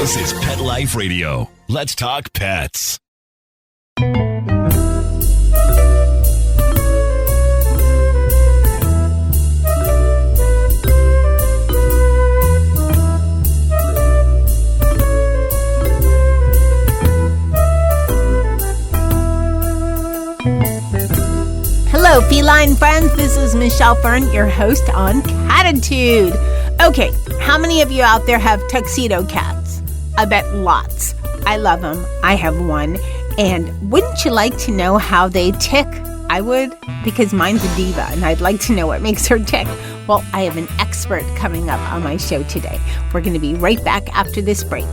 This is Pet Life Radio. Let's talk pets. Hello, feline friends. This is Michelle Fern, your host on Cattitude. Okay, how many of you out there have Tuxedo Cats? I bet lots. I love them. I have one. And wouldn't you like to know how they tick? I would, because mine's a diva, and I'd like to know what makes her tick. Well, I have an expert coming up on my show today. We're going to be right back after this break.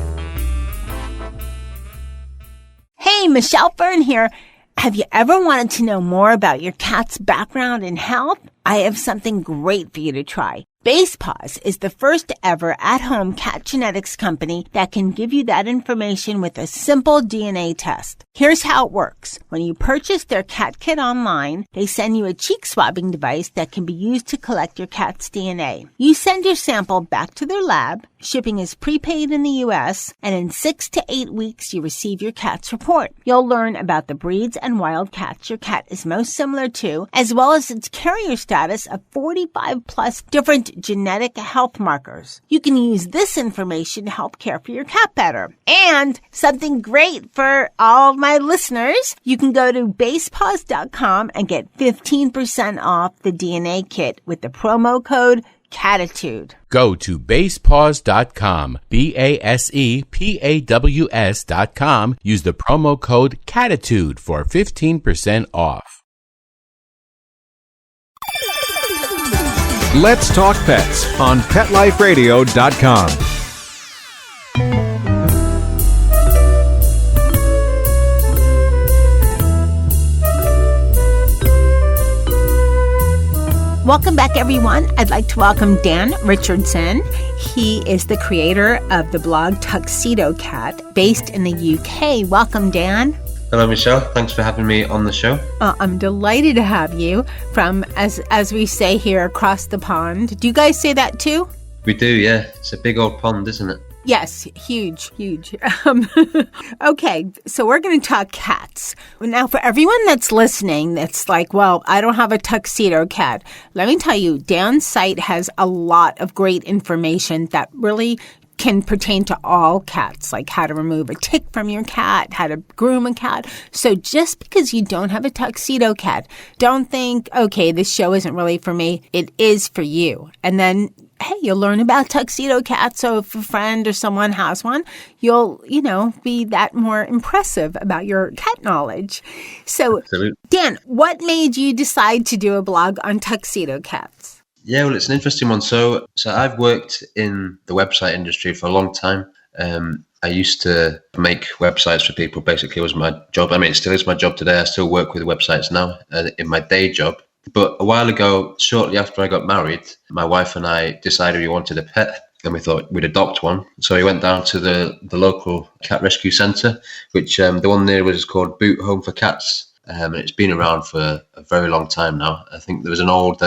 Hey, Michelle Fern here. Have you ever wanted to know more about your cat's background and health? I have something great for you to try. Base Paws is the first ever at-home cat genetics company that can give you that information with a simple DNA test. Here's how it works. When you purchase their cat kit online, they send you a cheek swabbing device that can be used to collect your cat's DNA. You send your sample back to their lab. Shipping is prepaid in the U.S., and in 6 to 8 weeks, you receive your cat's report. You'll learn about the breeds and wild cats your cat is most similar to, as well as its carrier status of 45 plus different genetic health markers. You can use this information to help care for your cat better. And something great for all of my listeners, you can go to basepaws.com and get 15% off the DNA kit with the promo code Cattitude. Go to basepaws.com, BASEPAWS.com. Use the promo code Cattitude for 15% off. Let's Talk Pets on PetLifeRadio.com. Welcome back, everyone. I'd like to welcome Dan Richardson. He is the creator of the blog Tuxedo Cat, based in the UK. Welcome, Dan. Hello, Michelle. Thanks for having me on the show. I'm delighted to have you from, as we say here, across the pond. Do you guys say that too? We do, yeah. It's a big old pond, isn't it? Yes, huge. Okay, so we're going to talk cats. Now, for everyone that's listening, that's like, well, I don't have a tuxedo cat. Let me tell you, Dan's site has a lot of great information that really can pertain to all cats, like how to remove a tick from your cat, how to groom a cat. So just because you don't have a tuxedo cat, don't think, okay, this show isn't really for me. It is for you. And then, hey, you'll learn about tuxedo cats. So if a friend or someone has one, you'll, be that more impressive about your cat knowledge. So, Absolutely. Dan, what made you decide to do a blog on tuxedo cats? Yeah, well, it's an interesting one. So I've worked in the website industry for a long time. I used to make websites for people. Basically, it was my job. I mean, it still is my job today. I still work with websites now in my day job. But a while ago, shortly after I got married, my wife and I decided we wanted a pet, and we thought we'd adopt one. So we went down to the local cat rescue centre, which the one there was called Boot Home for Cats. And it's been around for a very long time now. I think there was an old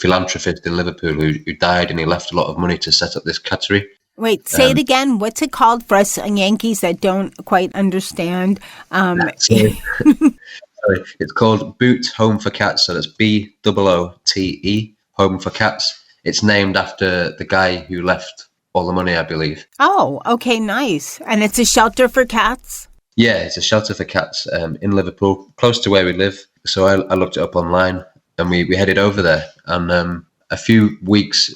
philanthropist in Liverpool who died, and he left a lot of money to set up this cattery. Wait, say it again. What's it called for us Yankees that don't quite understand? Sorry, it's called Boot Home for Cats. So that's BOOTE, Home for Cats. It's named after the guy who left all the money, I believe. Oh, okay, nice. And it's a shelter for cats? Yeah, it's a shelter for cats in Liverpool, close to where we live. So I looked it up online, and we headed over there. And a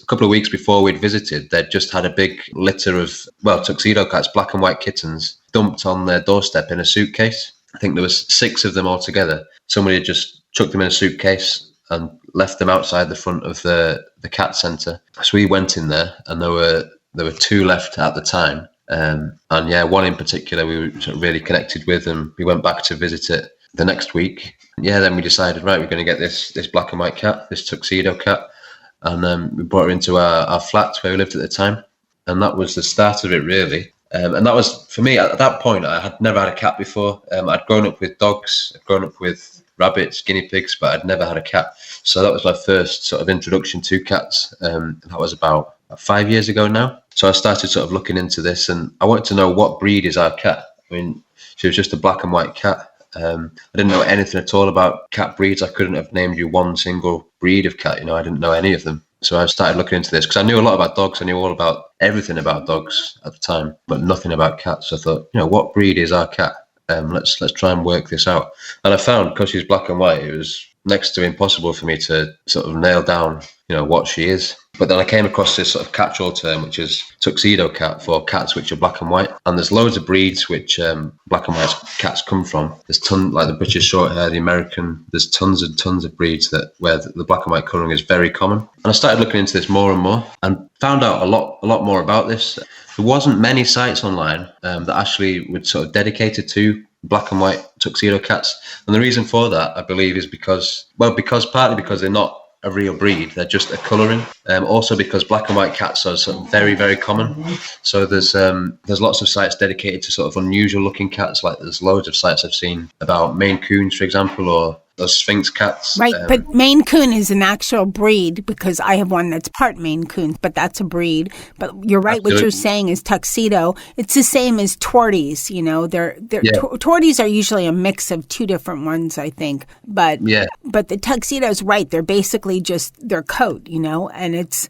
couple of weeks before we'd visited, they'd just had a big litter of, tuxedo cats, black and white kittens, dumped on their doorstep in a suitcase. I think there was 6 of them altogether. Somebody had just chucked them in a suitcase and left them outside the front of the cat centre. So we went in there, and there were 2 left at the time. One in particular we were sort of really connected with, and we went back to visit it the next week. Then we decided, right, we're going to get this black and white cat, this tuxedo cat, and we brought her into our flat where we lived at the time, and that was the start of it, really. And that was, for me, at that point, I had never had a cat before. I'd grown up with dogs, I'd grown up with rabbits, guinea pigs, but I'd never had a cat. So that was my first sort of introduction to cats. That was about 5 years ago now. So I started sort of looking into this, and I wanted to know what breed is our cat. I mean, she was just a black and white cat. I didn't know anything at all about cat breeds. I couldn't have named you one single breed of cat. I didn't know any of them. So I started looking into this because I knew a lot about dogs. I knew all about everything about dogs at the time, but nothing about cats. So I thought, what breed is our cat? Let's try and work this out. And I found, because she's black and white, it was next to impossible for me to sort of nail down, what she is. But then I came across this sort of catch-all term, which is Tuxedo Cat, for cats which are black and white. And there's loads of breeds which black and white cats come from. There's tons, like the British Shorthair, the American. There's tons and tons of breeds where the black and white colouring is very common. And I started looking into this more and more, and found out a lot more about this. There wasn't many sites online that actually were sort of dedicated to black and white tuxedo cats. And the reason for that, I believe, is partly because they're not a real breed, they're just a colouring. Also because black and white cats are sort of very, very common. So there's lots of sites dedicated to sort of unusual looking cats. Like there's loads of sites I've seen about Maine Coons, for example, or those Sphinx cats. Right, but Maine Coon is an actual breed, because I have one that's part Maine Coon, but that's a breed. But you're right, absolutely. What you're saying is tuxedo. It's the same as torties, torties are usually a mix of two different ones, I think. But the tuxedo's right, they're basically just their coat, and it's,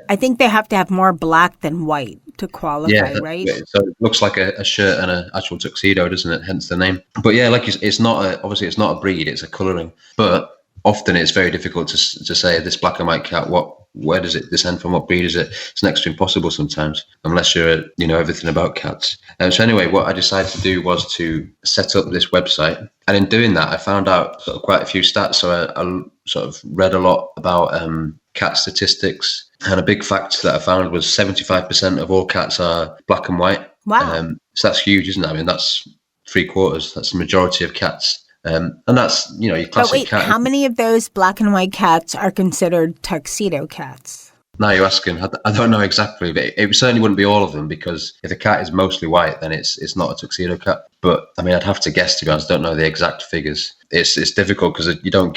I think they have to have more black than white to qualify, right? So it looks like a shirt and an actual tuxedo, doesn't it? Hence the name. But yeah, like it's not a breed; it's a colouring. But often it's very difficult to say this black and white cat. Where does it descend from? What breed is it? It's next to impossible sometimes, unless you're everything about cats. So anyway, what I decided to do was to set up this website, and in doing that, I found out sort of quite a few stats. So I sort of read a lot about cat statistics. And a big fact that I found was 75% of all cats are black and white. Wow. So that's huge, isn't it? I mean, that's 3/4. That's the majority of cats. And that's, your classic but wait, cat. How many of those black and white cats are considered tuxedo cats? Now you're asking. I don't know exactly, but it certainly wouldn't be all of them, because if a cat is mostly white, then it's not a tuxedo cat. But I mean, I'd have to guess, to be honest. I don't know the exact figures. It's difficult because you don't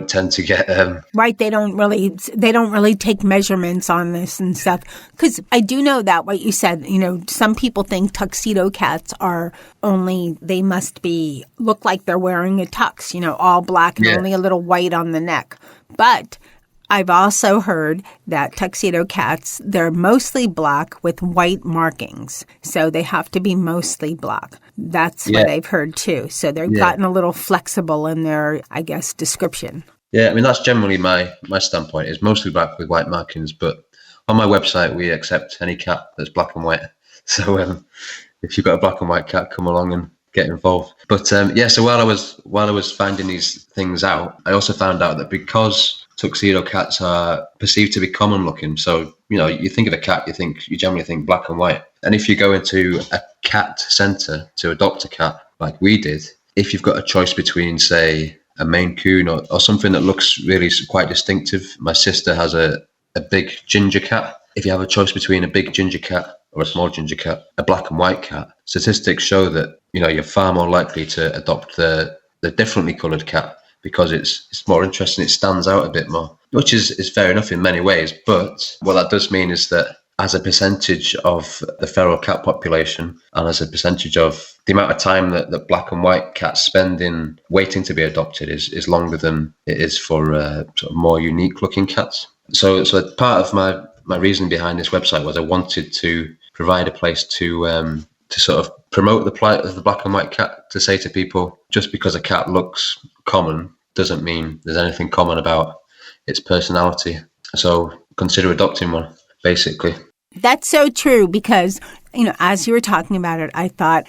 tend to get right. They don't really take measurements on this and stuff. Because I do know that what you said. Some people think tuxedo cats are they must look like they're wearing a tux. All black and only a little white on the neck. But I've also heard that tuxedo cats, they're mostly black with white markings. So they have to be mostly black. That's what I've heard too. So they've gotten a little flexible in their, I guess, description. Yeah, I mean, that's generally my standpoint, is mostly black with white markings. But on my website, we accept any cat that's black and white. So if you've got a black and white cat, come along and get involved. But so while I was finding these things out, I also found out that because tuxedo cats are perceived to be common looking, so you think of a cat, you generally think black and white. And if you go into a cat centre to adopt a cat, like we did, if you've got a choice between, say, a Maine Coon or something that looks really quite distinctive, my sister has a big ginger cat. If you have a choice between a big ginger cat or a small ginger cat, a black and white cat, statistics show that you're far more likely to adopt the differently coloured cat, because it's more interesting, it stands out a bit more, which is fair enough in many ways. But what that does mean is that as a percentage of the feral cat population, and as a percentage of the amount of time that black and white cats spend in waiting to be adopted is longer than it is for sort of more unique looking cats. So part of my reason behind this website was I wanted to provide a place to sort of promote the plight of the black and white cat, to say to people, just because a cat looks common doesn't mean there's anything common about its personality. So consider adopting one, basically. That's so true, because, as you were talking about it, I thought,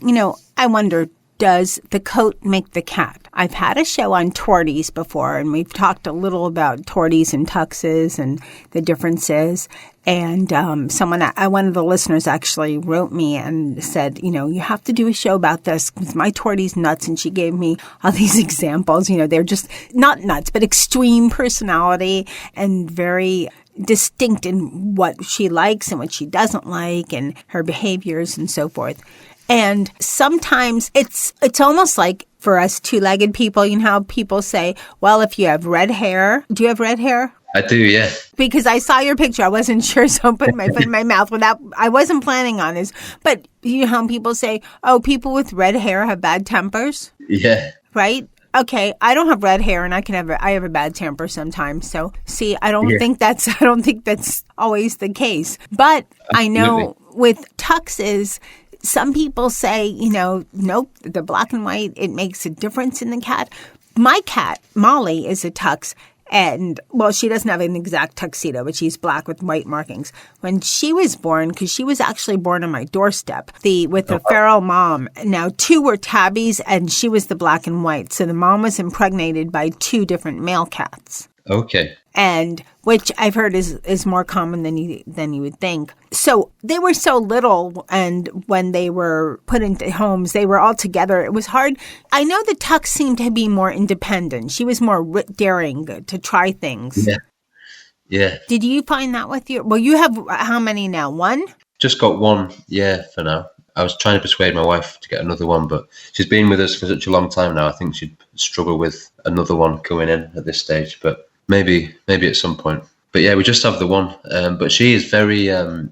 I wonder, does the coat make the cat? I've had a show on torties before, and we've talked a little about torties and tuxes and the differences. And one of the listeners actually wrote me and said, you have to do a show about this because my tortie's nuts. And she gave me all these examples. They're just not nuts, but extreme personality and very distinct in what she likes and what she doesn't like and her behaviors and so forth. And sometimes it's almost like for us two-legged people, how people say, well, if you have red hair, do you have red hair? I do, yeah. Because I saw your picture. I wasn't sure, so I'm putting my foot in my mouth I wasn't planning on this. But you know how people say, oh, people with red hair have bad tempers? Yeah. Right? Okay, I don't have red hair and I have a bad temper sometimes. So see, I don't think that's always the case. But I know with tuxes, some people say, nope, the black and white, it makes a difference in the cat. My cat, Molly, is a tux. And, well, she doesn't have an exact tuxedo, but she's black with white markings. When she was born, because she was actually born on my doorstep, with a feral mom. Now, 2 were tabbies, and she was the black and white. So the mom was impregnated by 2 different male cats. Okay. And which I've heard is more common than you would think. So they were so little, and when they were put into homes, they were all together. It was hard. I know the Tux seemed to be more independent. She was more daring to try things. Yeah. Did you find that with you? Well, you have how many now? 1? Just got 1, for now. I was trying to persuade my wife to get another one, but she's been with us for such a long time now. I think she'd struggle with another one coming in at this stage, but maybe at some point. But yeah, we just have the 1. But she is very, so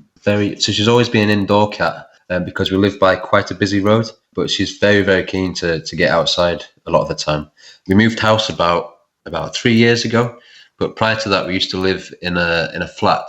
she's always been an indoor cat because we live by quite a busy road, but she's very, very keen to get outside a lot of the time. We moved house about 3 years ago, but prior to that, we used to live in a flat,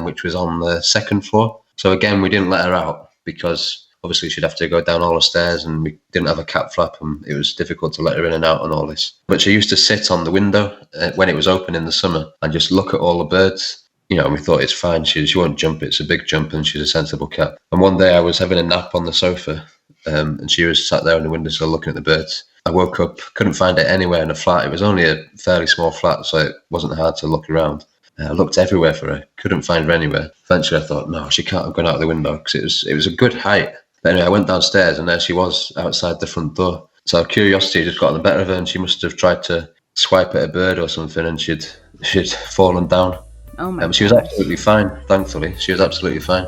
which was on the 2nd floor. So again, we didn't let her out because obviously she'd have to go down all the stairs and we didn't have a cat flap and it was difficult to let her in and out and all this. But she used to sit on the window when it was open in the summer and just look at all the birds. And we thought it's fine. She won't jump. It's a big jump and she's a sensible cat. And one day I was having a nap on the sofa and she was sat there on the windowsill looking at the birds. I woke up, couldn't find it anywhere in the flat. It was only a fairly small flat, so it wasn't hard to look around. I looked everywhere for her, couldn't find her anywhere. Eventually I thought, no, she can't have gone out the window because it was a good height. But anyway, I went downstairs and there she was outside the front door. So curiosity just got the better of her and she must have tried to swipe at a bird or something and she'd fallen down. Oh my she was absolutely fine, thankfully. She was absolutely fine.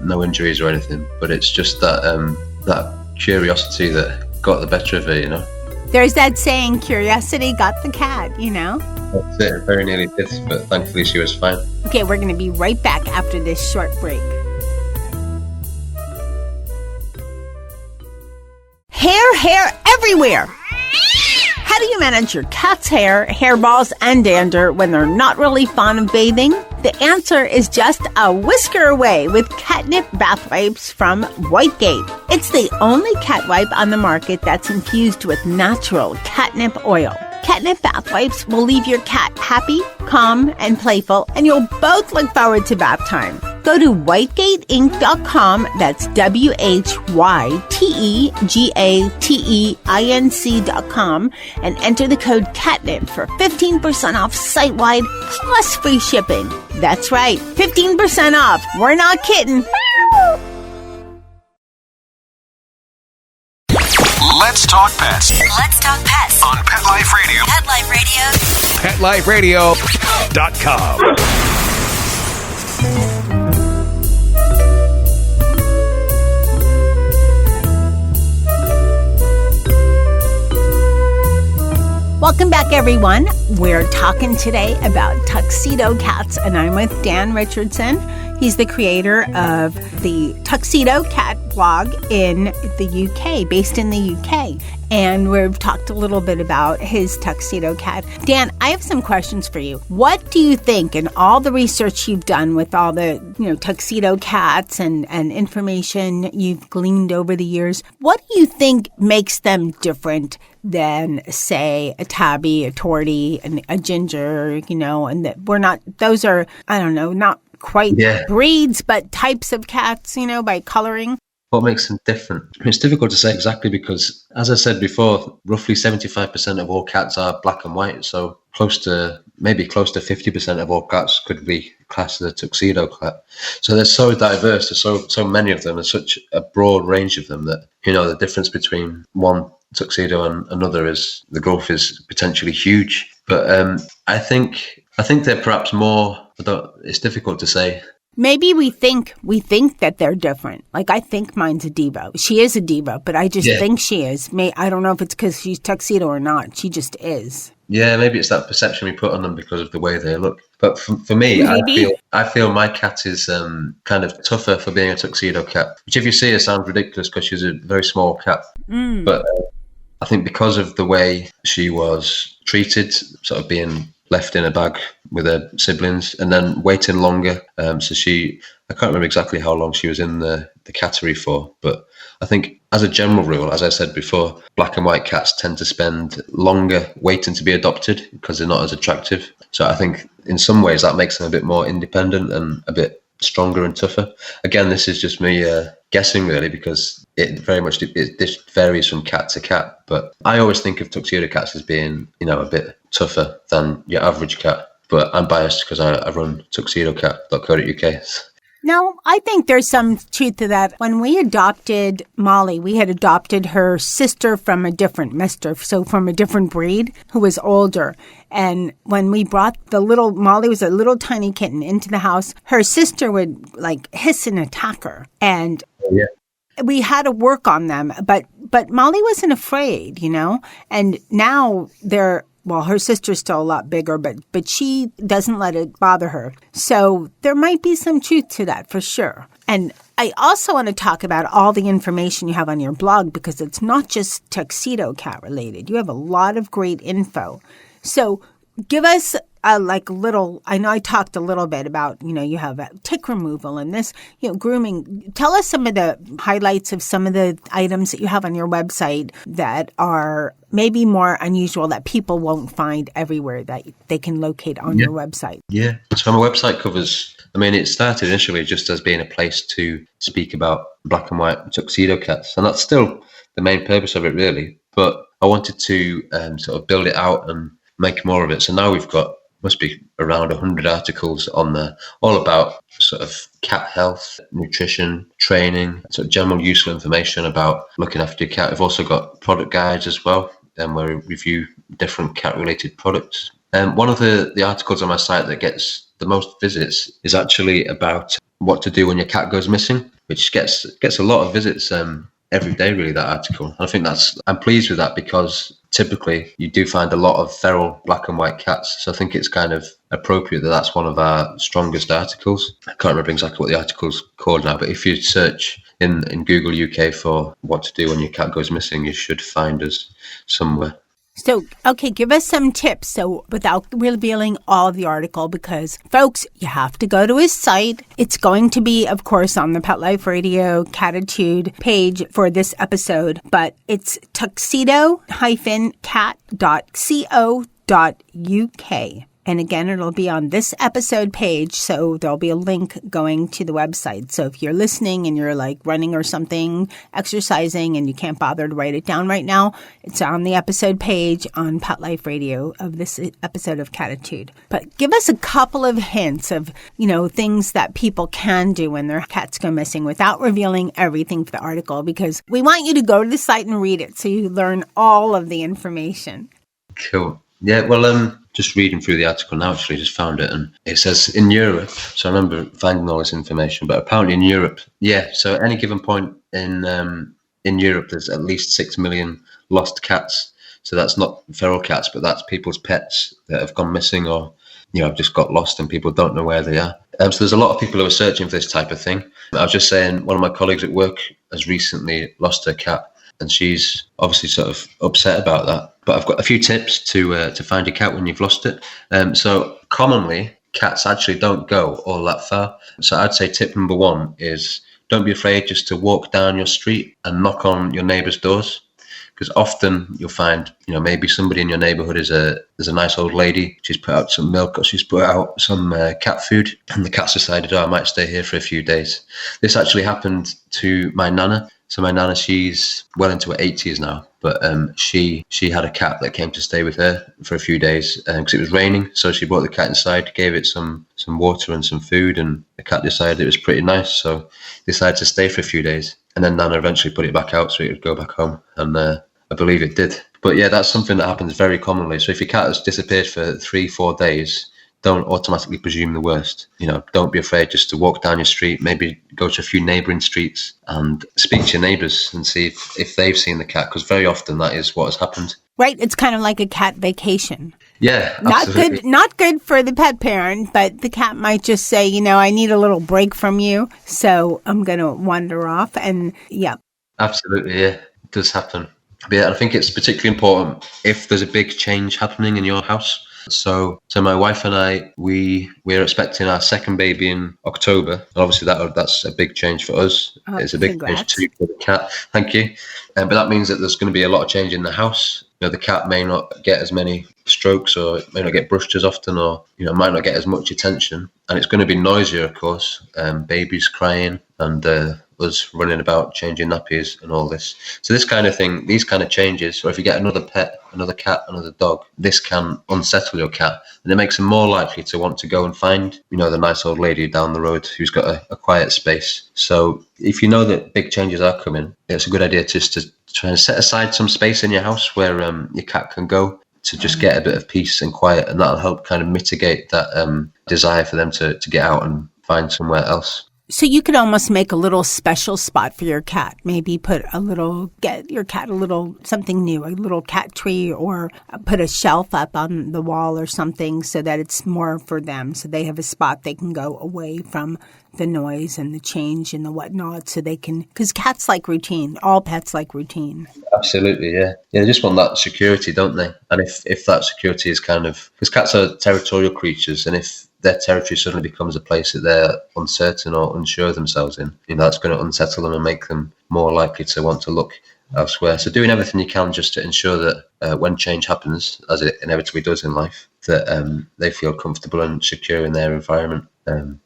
No injuries or anything. But it's just that curiosity that got the better of her, There's that saying, curiosity got the cat, That's it, very nearly did, but thankfully she was fine. Okay, we're going to be right back after this short break. Hair everywhere! How do you manage your cat's hair, hairballs, and dander when they're not really fond of bathing? The answer is just a whisker away with catnip bath wipes from Whitegate. It's the only cat wipe on the market that's infused with natural catnip oil. Catnip bath wipes will leave your cat happy, calm, and playful, and you'll both look forward to bath time. Go to whitegateinc.com, that's WHYTEGATEINC.com, and enter the code CATNIP for 15% off site-wide plus free shipping. That's right, 15% off. We're not kidding. Let's talk pets Let's talk pets on Pet Life Radio. Pet Life Radio. PetLifeRadio.com. Welcome back, everyone. We're talking today about Tuxedo Cats, and I'm with Dan Richardson. He's the creator of the Tuxedo Cat blog in the UK, based in the UK. And we've talked a little bit about his Tuxedo Cat. Dan, I have some questions for you. What do you think, in all the research you've done with all the, Tuxedo Cats and information you've gleaned over the years, what do you think makes them different than, say, a tabby, a tortie, and a ginger, and that those are, not quite breeds, but types of cats, by coloring? What makes them different? It's difficult to say exactly because, as I said before, roughly 75% of all cats are black and white. So close to 50% of all cats could be classed as a tuxedo cat. So they're so diverse. There's so many of them. There's such a broad range of them that, the difference between one tuxedo and another is the growth is potentially huge. But I think they're perhaps more. It's difficult to say. Maybe we think that they're different. Like, I think mine's a Devo. She is a Devo, but I just think she is. I don't know if it's because she's tuxedo or not. She just is. Yeah, maybe it's that perception we put on them because of the way they look. But for me, I feel my cat is kind of tougher for being a tuxedo cat, which if you see her sounds ridiculous because she's a very small cat. But I think because of the way she was treated, sort of being left in a bag with her siblings and then waiting longer. I can't remember exactly how long she was in the cattery for, but I think as a general rule, as I said before, black and white cats tend to spend longer waiting to be adopted because they're not as attractive. So I think in some ways that makes them a bit more independent and a bit stronger and tougher. Again, this is just me guessing really, because this varies from cat to cat. But I always think of tuxedo cats as being, a bit tougher than your average cat. But I'm biased because I run tuxedocat.co.uk. No, I think there's some truth to that. When we adopted Molly, we had adopted her sister from a different mister, so from a different breed, who was older. And when we brought Molly was a little tiny kitten into the house, her sister would hiss and attack her. And we had to work on them, but Molly wasn't afraid, and now her sister's still a lot bigger, but she doesn't let it bother her. So there might be some truth to that for sure. And I also want to talk about all the information you have on your blog, because it's not just Tuxedo Cat related. You have a lot of great info. So give us I know I talked a little bit about, you have tick removal and this, grooming. Tell us some of the highlights of some of the items that you have on your website that are maybe more unusual that people won't find everywhere that they can locate on your website. Yeah. So my website covers, it started initially just as being a place to speak about black and white tuxedo cats. And that's still the main purpose of it really. But I wanted to sort of build it out and make more of it. So now we've got must be around 100 articles on there, all about sort of cat health, nutrition, training, sort of general useful information about looking after your cat. I've also got product guides as well, where we review different cat-related products. One of the articles on my site that gets the most visits is actually about what to do when your cat goes missing, which gets a lot of visits every day, really, that article. And I think I'm pleased with that because typically you do find a lot of feral black and white cats. So I think it's kind of appropriate that that's one of our strongest articles. I can't remember exactly what the article's called now, but if you search in Google UK for what to do when your cat goes missing, you should find us somewhere. So, okay, give us some tips. So without revealing all of the article, because folks, you have to go to his site. It's going to be, of course, on the Pet Life Radio Cattitude page for this episode, but it's tuxedo-cat.co.uk. And again, it'll be on this episode page, so there'll be a link going to the website. So if you're listening and you're running or something, exercising, and you can't bother to write it down right now, it's on the episode page on Pet Life Radio of this episode of Cattitude. But give us a couple of hints of, things that people can do when their cats go missing without revealing everything for the article, because we want you to go to the site and read it so you learn all of the information. Cool. Yeah, well, just reading through the article now, actually, just found it, and it says in Europe, so I remember finding all this information, but apparently in Europe, so at any given point in Europe, there's at least 6 million lost cats. So that's not feral cats, but that's people's pets that have gone missing or, have just got lost and people don't know where they are. So there's a lot of people who are searching for this type of thing. I was just saying, one of my colleagues at work has recently lost her cat, and she's obviously sort of upset about that. But I've got a few tips to find your cat when you've lost it. So commonly, cats actually don't go all that far. So I'd say tip number one is don't be afraid just to walk down your street and knock on your neighbours' doors. Because often you'll find, maybe somebody in your neighbourhood there's a nice old lady, she's put out some milk or she's put out some cat food, and the cat's decided, I might stay here for a few days. This actually happened to my nana. So my nana, she's well into her 80s now, but she had a cat that came to stay with her for a few days because it was raining. So she brought the cat inside, gave it some water and some food, and the cat decided it was pretty nice, so decided to stay for a few days. And then Nana eventually put it back out so it would go back home, and I believe it did. But yeah, that's something that happens very commonly. So if your cat has disappeared for 3-4 days, don't automatically presume the worst. Don't be afraid just to walk down your street, maybe go to a few neighbouring streets and speak to your neighbours and see if they've seen the cat, because very often that is what has happened. Right? It's kind of like a cat vacation. Yeah, absolutely. Not good for the pet parent, but the cat might just say, I need a little break from you, so I'm going to wander off. And yeah. Absolutely, yeah. It does happen. But yeah, I think it's particularly important if there's a big change happening in your house. So my wife and I, we're expecting our second baby in October. And obviously, that's a big change for us. It's a big change too for the cat. Thank you. But that means that there's going to be a lot of change in the house. The cat may not get as many strokes, or it may not get brushed as often, or might not get as much attention. And it's going to be noisier, of course. Babies crying and us running about changing nappies and all this. So this kind of thing, these kind of changes, or if you get another pet, another cat, another dog, this can unsettle your cat, and it makes them more likely to want to go and find, the nice old lady down the road who's got a quiet space. So if you know that big changes are coming, it's a good idea just to try and set aside some space in your house where your cat can go to just get a bit of peace and quiet, and that'll help kind of mitigate that desire for them to get out and find somewhere else. So you could almost make a little special spot for your cat. Maybe get your cat a little something new, a little cat tree, or put a shelf up on the wall or something so that it's more for them. So they have a spot they can go away from the noise and the change and the whatnot, so they can, because cats like routine. All pets like routine. Absolutely, yeah. Yeah, they just want that security, don't they? And if that security is because cats are territorial creatures, and if their territory suddenly becomes a place that they're uncertain or unsure of themselves in, that's going to unsettle them and make them more likely to want to look elsewhere. So doing everything you can just to ensure that when change happens, as it inevitably does in life, that they feel comfortable and secure in their environment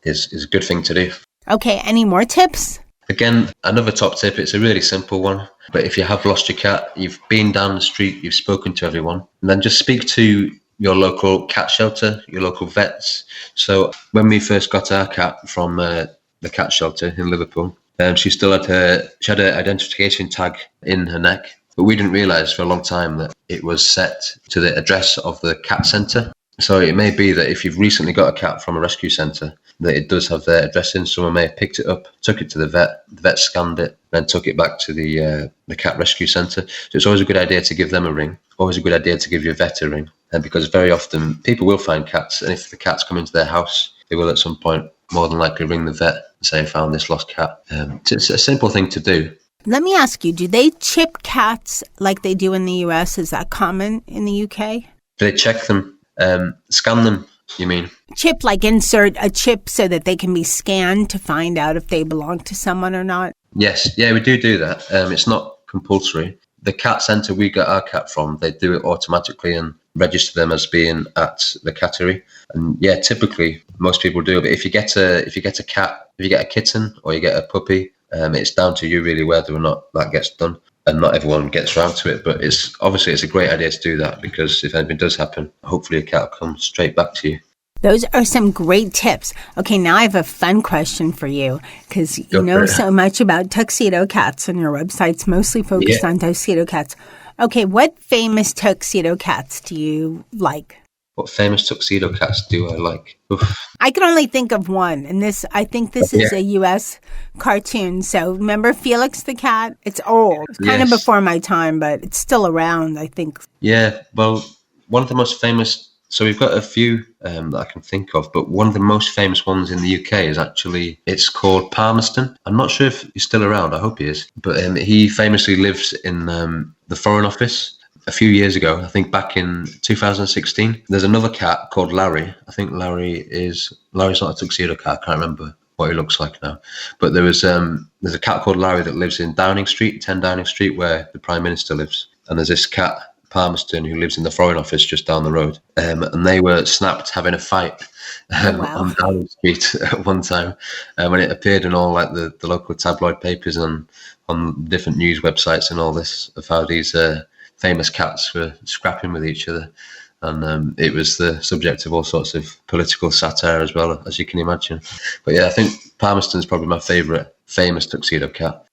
is a good thing to do. Okay, any more tips? Again, another top tip, it's a really simple one, but if you have lost your cat, you've been down the street, you've spoken to everyone, and then just speak to your local cat shelter, your local vets. So when we first got our cat from the cat shelter in Liverpool, she still had an identification tag in her neck, but we didn't realise for a long time that it was set to the address of the cat centre. So it may be that if you've recently got a cat from a rescue centre, that it does have their address in. Someone may have picked it up, took it to the vet scanned it, then took it back to the cat rescue centre. So it's always a good idea to give them a ring, always a good idea to give your vet a ring. And because very often people will find cats, and if the cats come into their house, they will at some point more than likely ring the vet and say, I found this lost cat. It's a simple thing to do. Let me ask you, do they chip cats like they do in the US? Is that common in the UK? Do they check them, scan them, you mean? Chip, like insert a chip so that they can be scanned to find out if they belong to someone or not? Yes, yeah, we do that. It's not compulsory. The cat centre we got our cat from, they do it automatically and register them as being at the cattery. And yeah, typically most people do. But if you get a cat, if you get a kitten or you get a puppy, it's down to you really whether or not that gets done. And not everyone gets around to it. But it's a great idea to do that, because if anything does happen, hopefully a cat will come straight back to you. Those are some great tips. Okay, now I have a fun question for you, because you know so much about tuxedo cats, and your website's mostly focused on tuxedo cats. Okay, what famous tuxedo cats do you like? What famous tuxedo cats do I like? Oof. I can only think of one, and I think this is a U.S. cartoon. So remember Felix the cat? It's old. It's kind of before my time, but it's still around, I think. Yeah, well, one of the most famous... So we've got a few that I can think of, but one of the most famous ones in the UK is it's called Palmerston. I'm not sure if he's still around. I hope he is. But he famously lives in the Foreign Office. A few years ago, I think back in 2016, there's another cat called Larry. I think Larry's not a tuxedo cat. I can't remember what he looks like now. But there's a cat called Larry that lives in 10 Downing Street, where the Prime Minister lives. And there's this cat, Palmerston, who lives in the Foreign Office just down the road. And they were snapped having a fight on Downing Street at one time. When it appeared in all like the local tabloid papers and on different news websites and all this, of how these famous cats were scrapping with each other. And it was the subject of all sorts of political satire as well, as you can imagine. But yeah, I think Palmerston's probably my favourite famous tuxedo cat.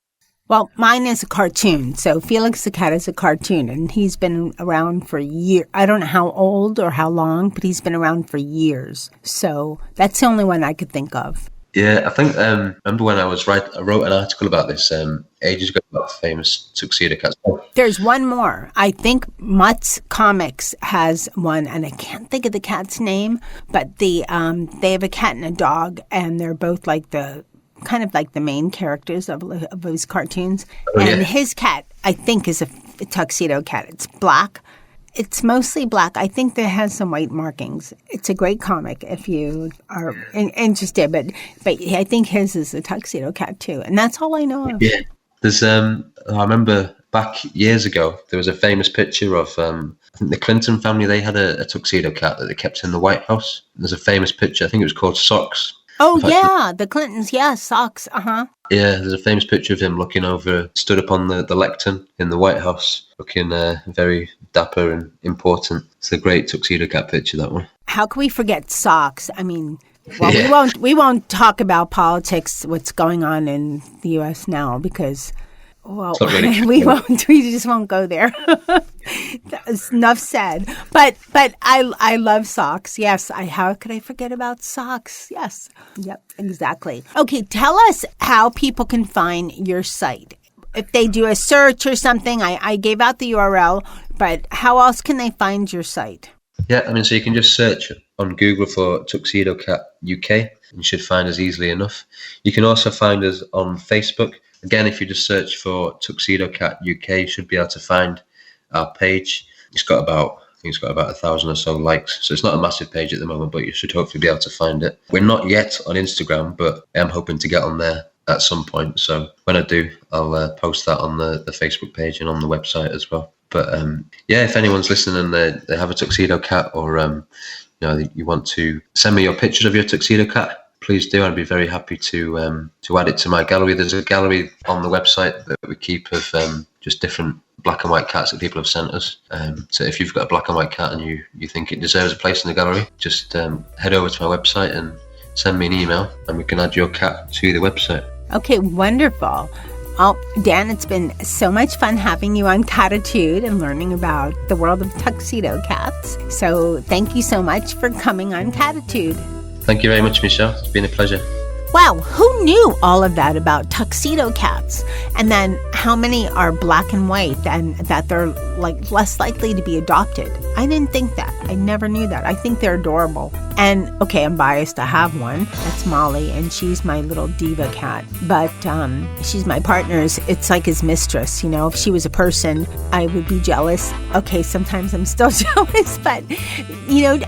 Well, mine is a cartoon. So Felix the cat is a cartoon, and he's been around for years. I don't know how old or how long, but he's been around for years. So that's the only one I could think of. Yeah, I think remember when I wrote an article about this ages ago about famous tuxedo cats. There's one more. I think Mutt's Comics has one, and I can't think of the cat's name, but they have a cat and a dog, and they're both like the main characters of his cartoons. And his cat, I think, is a tuxedo cat. It's black. It's mostly black. I think that has some white markings. It's a great comic if you are interested. But I think his is a tuxedo cat too, and that's all I know of. Yeah, there's I remember back years ago there was a famous picture of I think the Clinton family. They had a tuxedo cat that they kept in the White House. There's a famous picture. I think it was called Socks. Oh, yeah, the Clintons. Yeah, Socks. Uh-huh. Yeah, there's a famous picture of him looking over, stood up on the lectern in the White House, looking very dapper and important. It's a great tuxedo cat picture, that one. How can we forget Socks? I mean, well, we won't talk about politics, what's going on in the U.S. now, because, well, really we just won't go there. That's enough said. But I love Socks. Yes. How could I forget about Socks? Yes. Yep, exactly. Okay, tell us how people can find your site. If they do a search or something, I gave out the URL, but how else can they find your site? Yeah, I mean, so you can just search on Google for Tuxedo Cat UK, and you should find us easily enough. You can also find us on Facebook. Again, if you just search for Tuxedo Cat UK, you should be able to find our page. It's got about 1,000 or so likes, so it's not a massive page at the moment, but you should hopefully be able to find it. We're not yet on Instagram, but I am hoping to get on there at some point. So when I do, I'll post that on the Facebook page and on the website as well. But yeah, if anyone's listening and they have a tuxedo cat, or you want to send me your pictures of your tuxedo cat, please do. I'd be very happy to add it to my gallery. There's a gallery on the website that we keep of just different black and white cats that people have sent us. So if you've got a black and white cat and you think it deserves a place in the gallery, just head over to my website and send me an email, and we can add your cat to the website. Okay, wonderful. Oh, Dan, it's been so much fun having you on Cattitude and learning about the world of tuxedo cats. So thank you so much for coming on Cattitude. Thank you very much, Michelle. It's been a pleasure. Wow, who knew all of that about tuxedo cats? And then how many are black and white and that they're like less likely to be adopted? I didn't think that. I never knew that. I think they're adorable. And okay, I'm biased. I have one. That's Molly, and she's my little diva cat. But she's my partner's. It's like his mistress. You know, if she was a person, I would be jealous. Okay, sometimes I'm still jealous, but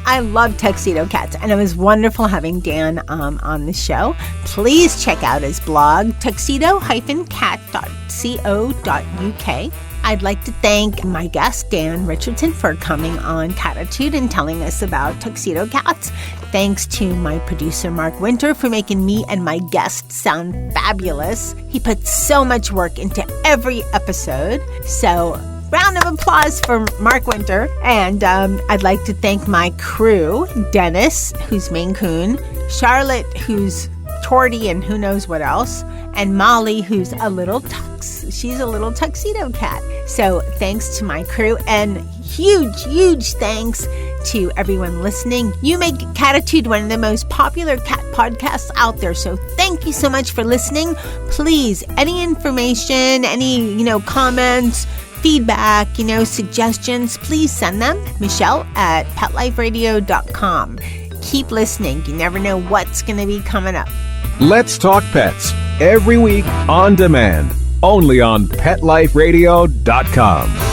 I love tuxedo cats, and it was wonderful having Dan on the show. Please check out his blog, tuxedo-cat.co.uk. I'd like to thank my guest, Dan Richardson, for coming on Cattitude and telling us about tuxedo cats. Thanks to my producer, Mark Winter, for making me and my guests sound fabulous. He puts so much work into every episode. So, round of applause for Mark Winter. And I'd like to thank my crew, Dennis, who's Maine Coon, Charlotte, who's Torty and who knows what else, and Molly, who's a little tux. She's a little tuxedo cat. So thanks to my crew, and huge thanks to everyone listening. You make Cattitude one of the most popular cat podcasts out there. So thank you so much for listening. Please, any information, any comments, feedback, suggestions, please send them. Michelle at PetLifeRadio.com. Keep listening. You never know what's going to be coming up. Let's Talk Pets, every week on demand, only on PetLifeRadio.com.